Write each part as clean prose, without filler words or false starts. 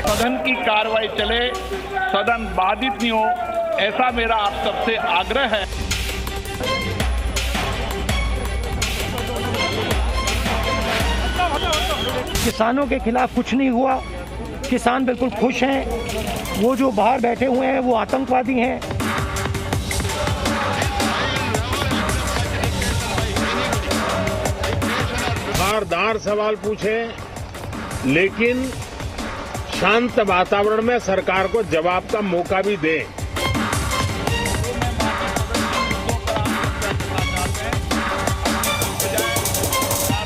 सदन की कार्रवाई चले, सदन बाधित नहीं हो, ऐसा मेरा आप सबसे आग्रह है। किसानों के खिलाफ कुछ नहीं हुआ, किसान बिल्कुल खुश हैं। वो जो बाहर बैठे हुए हैं वो आतंकवादी हैं। धारदार सवाल पूछे, लेकिन शांत वातावरण में सरकार को जवाब का मौका भी दें।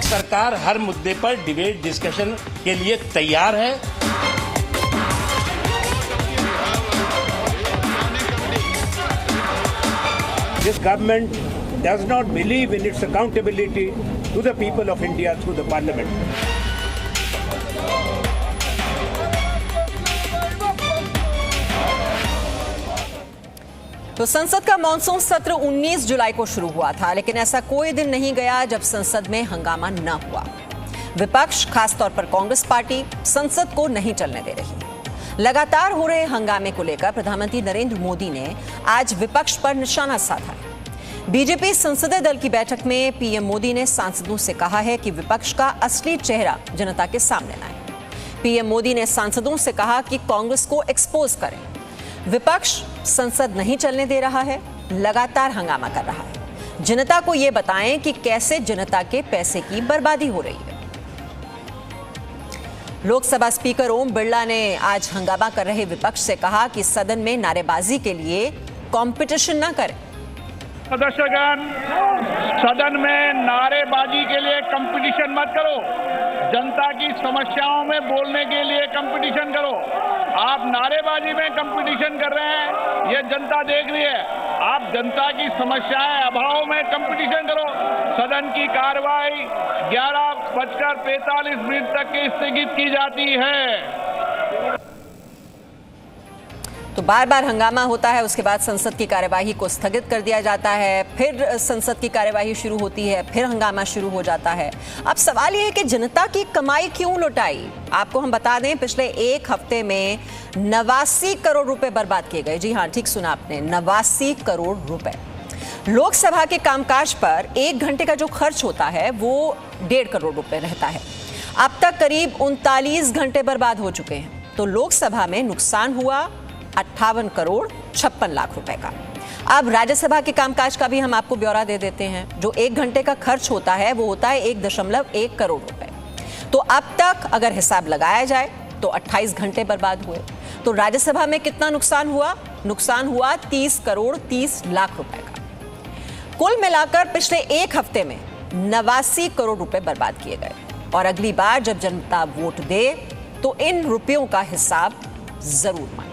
सरकार हर मुद्दे पर डिबेट डिस्कशन के लिए तैयार है। This government does not believe in its accountability to the people of India through the parliament. तो संसद का मॉनसून सत्र 19 जुलाई को शुरू हुआ था, लेकिन ऐसा कोई दिन नहीं गया जब संसद में हंगामा न हुआ। विपक्ष, खासतौर पर कांग्रेस पार्टी, संसद को नहीं चलने दे रही। लगातार हो रहे हंगामे को लेकर प्रधानमंत्री नरेंद्र मोदी ने आज विपक्ष पर निशाना साधा। बीजेपी संसदीय दल की बैठक में पीएम मोदी ने सांसदों से कहा है कि विपक्ष का असली चेहरा जनता के सामने लाएं। पीएम मोदी ने सांसदों से कहा कि कांग्रेस को एक्सपोज करें। विपक्ष संसद नहीं चलने दे रहा है, लगातार हंगामा कर रहा है। जनता को यह बताएं कि कैसे जनता के पैसे की बर्बादी हो रही है। लोकसभा स्पीकर ओम बिरला ने आज हंगामा कर रहे विपक्ष से कहा कि सदन में नारेबाजी के लिए कंपटीशन न करें। सदस्यगण, सदन में नारेबाजी के लिए कंपटीशन मत करो, जनता की समस्याओं में बोलने के लिए कंपटीशन करो। आप नारेबाजी में कंपटीशन कर रहे हैं, ये जनता देख रही है। आप जनता की समस्याएं अभाव में कंपटीशन करो। सदन की कार्रवाई 11:45 तक की स्थगित की जाती है। तो बार बार हंगामा होता है, उसके बाद संसद की कार्यवाही को स्थगित कर दिया जाता है, फिर संसद की कार्यवाही शुरू होती है, फिर हंगामा शुरू हो जाता है। अब सवाल यह है कि जनता की कमाई क्यों लुटाई। आपको हम बता दें, पिछले एक हफ्ते में 89 करोड़ रुपए बर्बाद किए गए। जी हां, ठीक सुना आपने, 89 करोड़ रुपए। लोकसभा के कामकाज पर 1 घंटे का जो खर्च होता है वो 1.5 करोड़ रुपए रहता है। अब तक करीब 39 घंटे बर्बाद हो चुके हैं। तो लोकसभा में नुकसान हुआ 58 करोड़ 56 लाख रुपए का। अब राज्यसभा के कामकाज का भी हम आपको ब्यौरा दे देते हैं। जो 1 घंटे का खर्च होता है वो होता है 1.1 करोड़ रुपए। तो अब तक अगर हिसाब लगाया जाए तो 28 घंटे बर्बाद हुए। तो राज्यसभा में कितना नुकसान हुआ? नुकसान हुआ 30 करोड़ 30 लाख रुपए का। कुल मिलाकर पिछले एक हफ्ते में 89 करोड़ रुपए बर्बाद किए गए। और अगली बार जब जनता वोट दे तो इन रुपयों का हिसाब जरूर मांगे।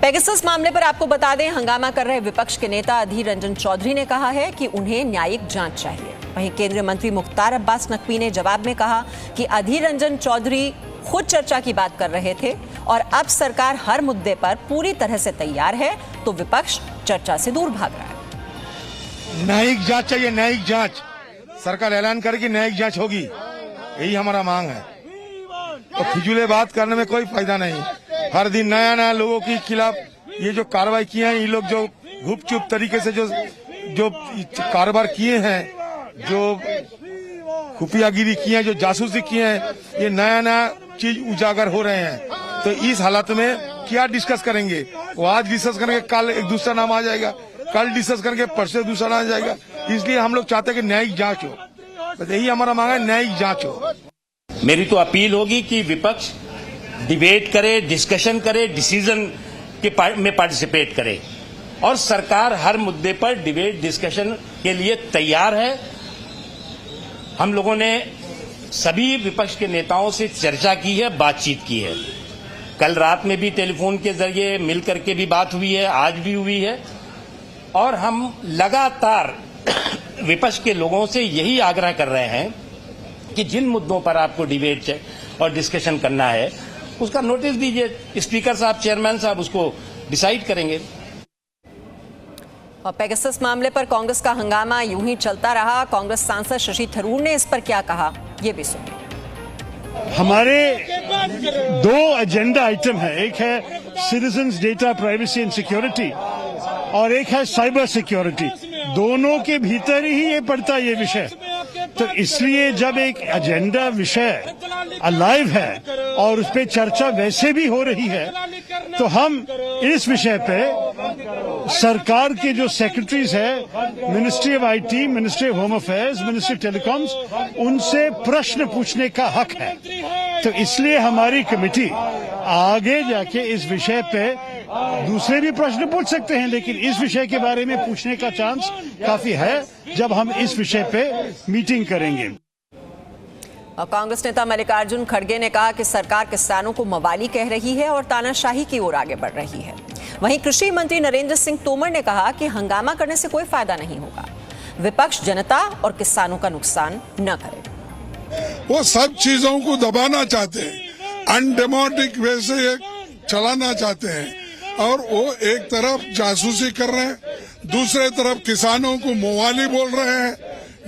पेगासस मामले पर आपको बता दें, हंगामा कर रहे विपक्ष के नेता अधीर रंजन चौधरी ने कहा है कि उन्हें न्यायिक जांच चाहिए। वहीं केंद्रीय मंत्री मुख्तार अब्बास नकवी ने जवाब में कहा कि अधीर रंजन चौधरी खुद चर्चा की बात कर रहे थे और अब सरकार हर मुद्दे पर पूरी तरह से तैयार है, तो विपक्ष चर्चा से दूर भाग रहा है। न्यायिक जांच चाहिए, न्यायिक जांच। सरकार ऐलान करेगी न्यायिक जांच होगी, यही हमारा मांग है। तो फिजूले बात करने में कोई फायदा नहीं। हर दिन नया नया लोगों के खिलाफ ये जो कार्रवाई किए हैं, ये लोग जो गुपचुप तरीके से जो कारोबार किए हैं, जो खुफियागिरी किए हैं, जो जासूसी किए हैं, ये नया नया चीज उजागर हो रहे हैं। तो इस हालत में क्या डिस्कस करेंगे? वो आज डिस्कस करेंगे, कल एक दूसरा नाम आ जाएगा, कल डिस्कस करेंगे, परसों दूसरा नाम आ जाएगा। इसलिए हम लोग चाहते हैं कि न्यायिक जांच हो। तो यही हमारा मांग है, न्यायिक जांच हो। मेरी तो अपील होगी कि विपक्ष डिबेट करे, डिस्कशन करे, डिसीजन में पार्टिसिपेट करे और सरकार हर मुद्दे पर डिबेट डिस्कशन के लिए तैयार है। हम लोगों ने सभी विपक्ष के नेताओं से चर्चा की है, बातचीत की है। कल रात में भी टेलीफोन के जरिए मिल करके भी बात हुई है, आज भी हुई है। और हम लगातार विपक्ष के लोगों से यही आग्रह कर रहे हैं कि जिन मुद्दों पर आपको डिबेट और डिस्कशन करना है उसका नोटिस दीजिए। स्पीकर साहब, चेयरमैन साहब उसको डिसाइड करेंगे। और पेगासस मामले पर कांग्रेस का हंगामा यूं ही चलता रहा। कांग्रेस सांसद शशि थरूर ने इस पर क्या कहा, ये भी सुनिए। हमारे दो एजेंडा आइटम है, एक है citizens data privacy and security और एक है साइबर सिक्योरिटी। दोनों के भीतर ही ये पड़ता है ये विषय। तो इसलिए जब एक एजेंडा विषय अलाइव है और उस पर चर्चा वैसे भी हो रही है, तो हम इस विषय पे सरकार के जो सेक्रेटरीज है, ministry of IT, ministry of home affairs, ministry of telecoms, उनसे प्रश्न पूछने का हक है। तो इसलिए हमारी कमेटी आगे जाके इस विषय पे दूसरे भी प्रश्न पूछ सकते हैं, लेकिन इस विषय के बारे में पूछने का चांस काफी है जब हम इस विषय पे मीटिंग करेंगे। और कांग्रेस नेता मल्लिकार्जुन खड़गे ने कहा कि सरकार किसानों को मवाली कह रही है और तानाशाही की ओर आगे बढ़ रही है। वहीं कृषि मंत्री नरेंद्र सिंह तोमर ने कहा कि हंगामा करने से कोई फायदा नहीं होगा, विपक्ष जनता और किसानों का नुकसान न करे। वो सब चीजों को दबाना चाहते हैं, अनडेमोक्रेटिक वे से ये चलाना चाहते हैं और वो एक तरफ जासूसी कर रहे हैं, दूसरे तरफ किसानों को मवाली बोल रहे हैं।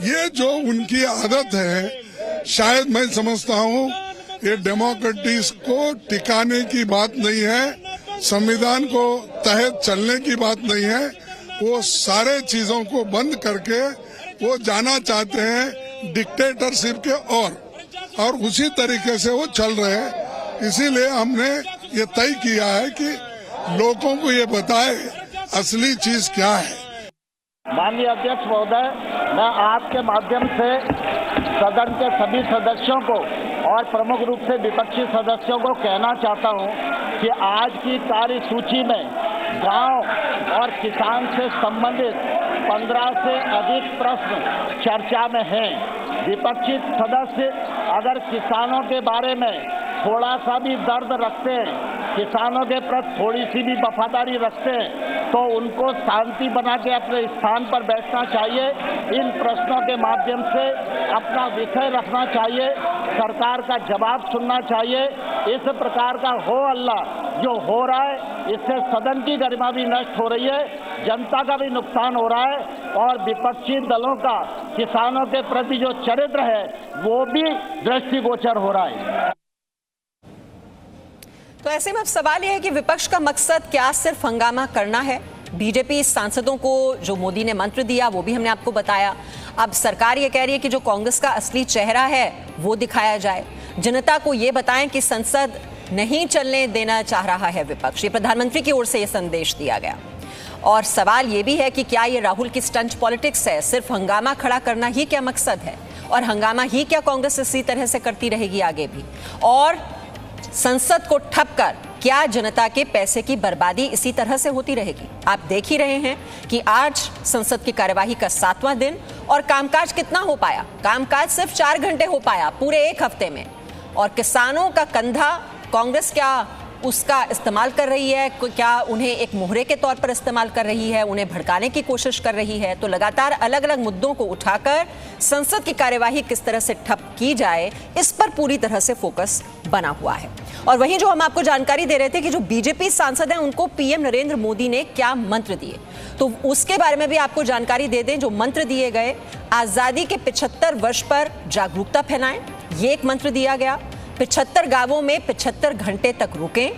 ये जो उनकी आदत है, शायद मैं समझता हूँ ये डेमोक्रेटिक्स को टिकाने की बात नहीं है, संविधान को तहत चलने की बात नहीं है। वो सारे चीजों को बंद करके वो जाना चाहते हैं डिक्टेटरशिप के और उसी तरीके से वो चल रहे हैं। इसीलिए हमने ये तय किया है कि लोगों को ये बताए असली चीज क्या है। माननीय अध्यक्ष महोदय, मैं आपके माध्यम से सदन के सभी सदस्यों को और प्रमुख रूप से विपक्षी सदस्यों को कहना चाहता हूं कि आज की कार्यसूची में गांव और किसान से संबंधित 15 से अधिक प्रश्न चर्चा में हैं। विपक्षी सदस्य अगर किसानों के बारे में थोड़ा सा भी दर्द रखते हैं, किसानों के प्रति थोड़ी सी भी वफादारी रखते हैं, तो उनको शांति बना के अपने स्थान पर बैठना चाहिए। इन प्रश्नों के माध्यम से अपना विषय रखना चाहिए, सरकार का जवाब सुनना चाहिए। इस प्रकार का हो हल्ला जो हो रहा है, इससे सदन की गरिमा भी नष्ट हो रही है, जनता का भी नुकसान हो रहा है और विपक्षी दलों का किसानों के प्रति जो चरित्र है वो भी दृष्टिगोचर हो रहा है। तो ऐसे में अब सवाल यह है कि विपक्ष का मकसद क्या सिर्फ हंगामा करना है? बीजेपी सांसदों को जो मोदी ने मंत्र दिया वो भी हमने आपको बताया। अब सरकार ये कह रही है कि जो कांग्रेस का असली चेहरा है वो दिखाया जाए, जनता को ये बताएं कि संसद नहीं चलने देना चाह रहा है विपक्ष। ये प्रधानमंत्री की ओर से ये संदेश दिया गया। और सवाल ये भी है कि क्या ये राहुल की स्टंट पॉलिटिक्स है? सिर्फ हंगामा खड़ा करना ही क्या मकसद है? और हंगामा ही क्या कांग्रेस इसी तरह से करती रहेगी आगे भी? और संसद को ठप कर क्या जनता के पैसे की बर्बादी इसी तरह से होती रहेगी? आप देख ही रहे हैं कि आज संसद की कार्यवाही का 7वां दिन और कामकाज कितना हो पाया? कामकाज सिर्फ 4 घंटे हो पाया पूरे एक हफ्ते में। और किसानों का कंधा कांग्रेस क्या उसका इस्तेमाल कर रही है? क्या उन्हें एक मोहरे के तौर पर इस्तेमाल कर रही है? उन्हें भड़काने की कोशिश कर रही है? तो लगातार अलग अलग मुद्दों को उठाकर संसद की कार्यवाही किस तरह से ठप की जाए, इस पर पूरी तरह से फोकस बना हुआ है। और वहीं जो हम आपको जानकारी दे रहे थे कि जो बीजेपी सांसद हैं उनको पीएम नरेंद्र मोदी ने क्या मंत्र दिए, तो उसके बारे में भी आपको जानकारी दे दें। जो मंत्र दिए गए, आजादी के 75 वर्ष पर जागरूकता फैलाएं, ये एक मंत्र दिया गया। 75 गांवों में 75 घंटे तक रुकें,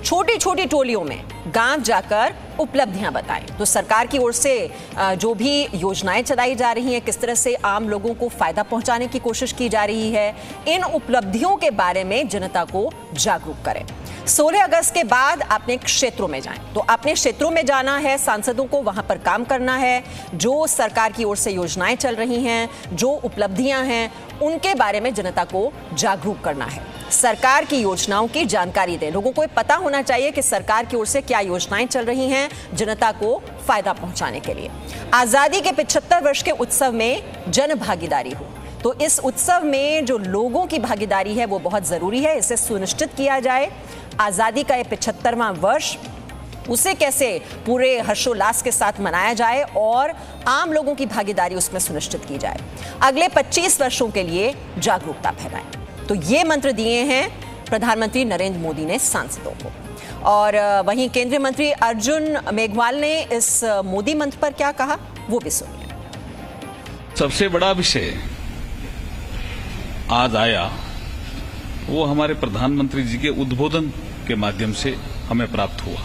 छोटी छोटी टोलियों में गांव जाकर उपलब्धियां बताएं। तो सरकार की ओर से जो भी योजनाएं चलाई जा रही हैं, किस तरह से आम लोगों को फायदा पहुंचाने की कोशिश की जा रही है, इन उपलब्धियों के बारे में जनता को जागरूक करें। 16 अगस्त के बाद अपने क्षेत्रों में जाएं। तो अपने क्षेत्रों में जाना है, सांसदों को वहां पर काम करना है, जो सरकार की ओर से योजनाएं चल रही हैं, जो उपलब्धियां हैं, उनके बारे में जनता को जागरूक करना है। सरकार की योजनाओं की जानकारी दें। लोगों को ये पता होना चाहिए कि सरकार की ओर से क्या योजनाएं चल रही हैं जनता को फायदा पहुंचाने के लिए। आजादी के 75 वर्ष के उत्सव में जन भागीदारी हो, तो इस उत्सव में जो लोगों की भागीदारी है वो बहुत जरूरी है। इसे सुनिश्चित किया जाए। आजादी का ये 75वां वर्ष, उसे कैसे पूरे हर्षोल्लास के साथ मनाया जाए और आम लोगों की भागीदारी उसमें सुनिश्चित की जाए। अगले 25 वर्षों के लिए जागरूकता फैलाएं। तो ये मंत्र दिए हैं प्रधानमंत्री नरेंद्र मोदी ने सांसदों को। और वहीं केंद्रीय मंत्री अर्जुन मेघवाल ने इस मोदी मंत्र पर क्या कहा, वो भी सुनिए। सबसे बड़ा विषय आज आया वो हमारे प्रधानमंत्री जी के उद्बोधन के माध्यम से हमें प्राप्त हुआ।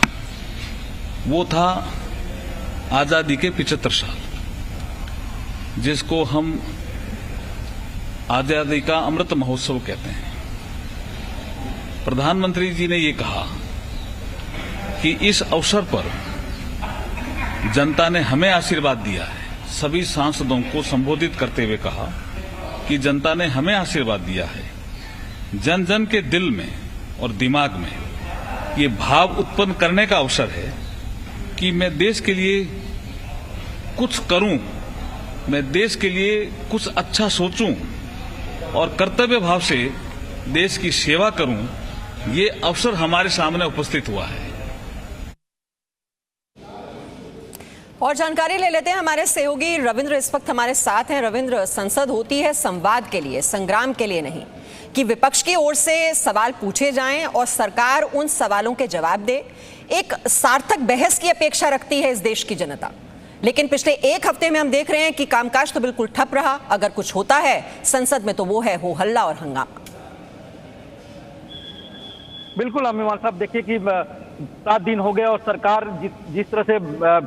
वो था आजादी के 75 साल, जिसको हम आजादी का अमृत महोत्सव कहते हैं। प्रधानमंत्री जी ने ये कहा कि इस अवसर पर जनता ने हमें आशीर्वाद दिया है। सभी सांसदों को संबोधित करते हुए कहा कि जनता ने हमें आशीर्वाद दिया है। जन जन के दिल में और दिमाग में ये भाव उत्पन्न करने का अवसर है कि मैं देश के लिए कुछ करूं, मैं देश के लिए कुछ अच्छा सोचूं और कर्तव्य भाव से देश की सेवा करूं। ये अवसर हमारे सामने उपस्थित हुआ है। और जानकारी ले लेते हैं, हमारे सहयोगी रविंद्र इस वक्त हमारे साथ हैं। रविंद्र, संसद होती है संवाद के लिए, संग्राम के लिए नहीं, कि विपक्ष की ओर से सवाल पूछे जाएं और सरकार उन सवालों के जवाब दे। एक सार्थक बहस की अपेक्षा रखती है इस देश की जनता, लेकिन पिछले एक हफ्ते में हम देख रहे हैं कि कामकाज तो बिल्कुल ठप रहा। अगर कुछ होता है संसद में तो वो है हो हल्ला और हंगामा। बिल्कुल अमीमान साहब, देखिए कि 7 दिन हो गए और सरकार जिस तरह से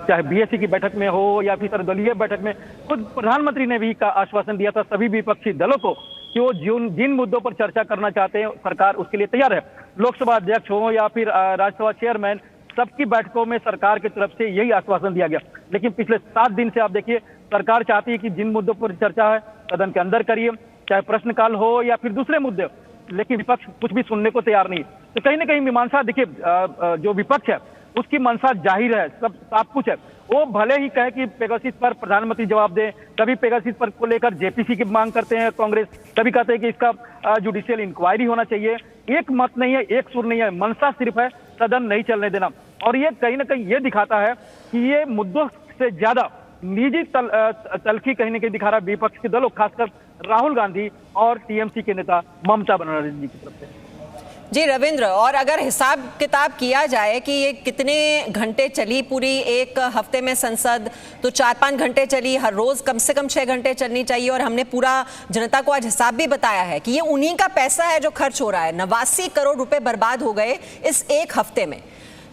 चाहे बीएससी की बैठक में हो या फिर सर्वदलीय बैठक में, खुद प्रधानमंत्री ने भी आश्वासन दिया था सभी विपक्षी दलों को कि वो जिन मुद्दों पर चर्चा करना चाहते हैं सरकार उसके लिए तैयार है। लोकसभा अध्यक्ष हो या फिर राज्यसभा चेयरमैन, सबकी बैठकों में सरकार की तरफ से यही आश्वासन दिया गया। लेकिन पिछले 7 दिन से आप देखिए सरकार चाहती है कि जिन मुद्दों पर चर्चा है सदन के अंदर करिए, चाहे प्रश्नकाल हो या फिर दूसरे मुद्दे, लेकिन विपक्ष कुछ भी सुनने को तैयार नहीं। तो कहीं ना कहीं मीमांसा, देखिए जो विपक्ष है उसकी मंशा जाहिर है, सब कुछ है। वो भले ही कहे कि पेगासस पर प्रधानमंत्री जवाब दे, कभी पेगासस पर को लेकर जेपीसी की मांग करते हैं कांग्रेस, कभी कहते हैं कि इसका जुडिशियल इंक्वायरी होना चाहिए। एक मत नहीं है, एक सुर नहीं है, मंशा सिर्फ है सदन नहीं चलने देना। और ये कहीं ना कहीं ये दिखाता है कि ये मुद्दों से ज्यादा निजी तलखी कहीं ना कहीं दिखा रहा है विपक्ष के दलों, खासकर राहुल गांधी और टीएमसी के नेता ममता बनर्जी जी की तरफ से। जी रविंद्र, और अगर हिसाब किताब किया जाए कि ये कितने घंटे चली पूरी एक हफ्ते में संसद, तो 4-5 घंटे चली, हर रोज कम से कम 6 घंटे चलनी चाहिए। और हमने पूरा जनता को आज हिसाब भी बताया है कि ये उन्हीं का पैसा है जो खर्च हो रहा है। 89 करोड़ रुपए बर्बाद हो गए इस एक हफ्ते में।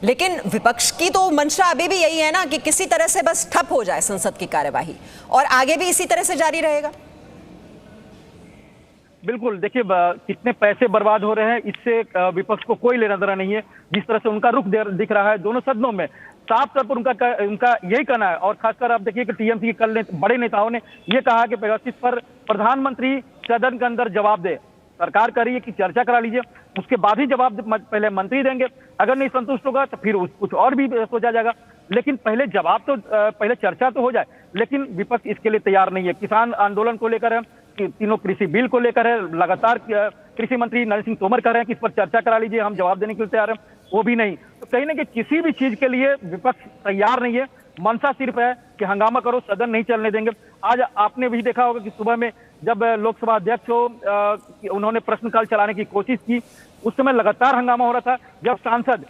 लेकिन विपक्ष की तो मंशा अभी भी यही है ना कि किसी तरह से बस ठप हो जाए संसद की कार्यवाही, और आगे भी इसी तरह से जारी रहेगा। बिल्कुल, देखिए कितने पैसे बर्बाद हो रहे हैं इससे विपक्ष को कोई लेना देना नहीं है। जिस तरह से उनका रुख दिख रहा है दोनों सदनों में, साफ तौर पर उनका यही कहना है। और खासकर आप देखिए कि टीएमसी के कल बड़े नेताओं ने यह कहा कि पेगासस पर प्रधानमंत्री सदन के अंदर जवाब दे। सरकार कह रही है कि चर्चा करा लीजिए, उसके बाद ही जवाब पहले मंत्री देंगे। अगर नहीं संतुष्ट होगा तो फिर कुछ और भी सोचा जाएगा, लेकिन पहले जवाब तो, पहले चर्चा तो हो जाए। लेकिन विपक्ष इसके लिए तैयार नहीं है। किसान आंदोलन को लेकर है, तीनों कृषि बिल को लेकर है, लगातार कृषि मंत्री नरेंद्र सिंह तोमर कह रहे हैं कि इस पर चर्चा करा लीजिए, हम जवाब देने के लिए तैयार हैं, वो भी नहीं। तो कहीं ना कहीं किसी भी चीज के लिए विपक्ष तैयार नहीं है। मंशा सिर्फ है कि हंगामा करो, सदन नहीं चलने देंगे। आज आपने भी देखा होगा कि सुबह में जब लोकसभा अध्यक्ष उन्होंने प्रश्नकाल चलाने की कोशिश की, उस समय लगातार हंगामा हो रहा था। जब सांसद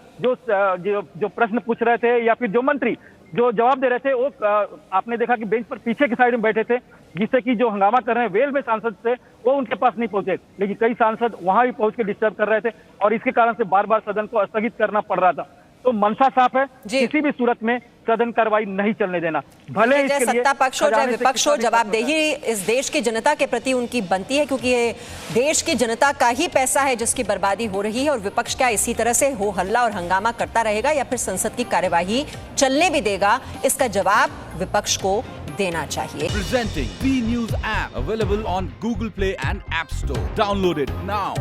जो प्रश्न पूछ रहे थे या फिर जो मंत्री जो जवाब दे रहे थे, वो आपने देखा कि बेंच पर पीछे की साइड में बैठे थे, जिससे कि जो हंगामा कर रहे हैं वेल में सांसद थे वो उनके पास नहीं पहुंचे। लेकिन कई सांसद वहां भी पहुंच के डिस्टर्ब कर रहे थे और इसके कारण से बार बार सदन को स्थगित करना पड़ रहा था। तो मंशा साफ है, किसी भी सूरत में सदन कार्रवाई नहीं चलने देना। भले चाहे सत्ता पक्ष हो चाहे विपक्ष हो, जवाबदेही इस देश की जनता के प्रति उनकी बनती है, क्योंकि ये देश की जनता का ही पैसा है जिसकी बर्बादी हो रही है। और विपक्ष क्या इसी तरह से हो हल्ला और हंगामा करता रहेगा या फिर संसद की कार्यवाही चलने भी देगा, इसका जवाब विपक्ष को देना चाहिए। Presenting B News app available on Google Play and App Store. Download it now.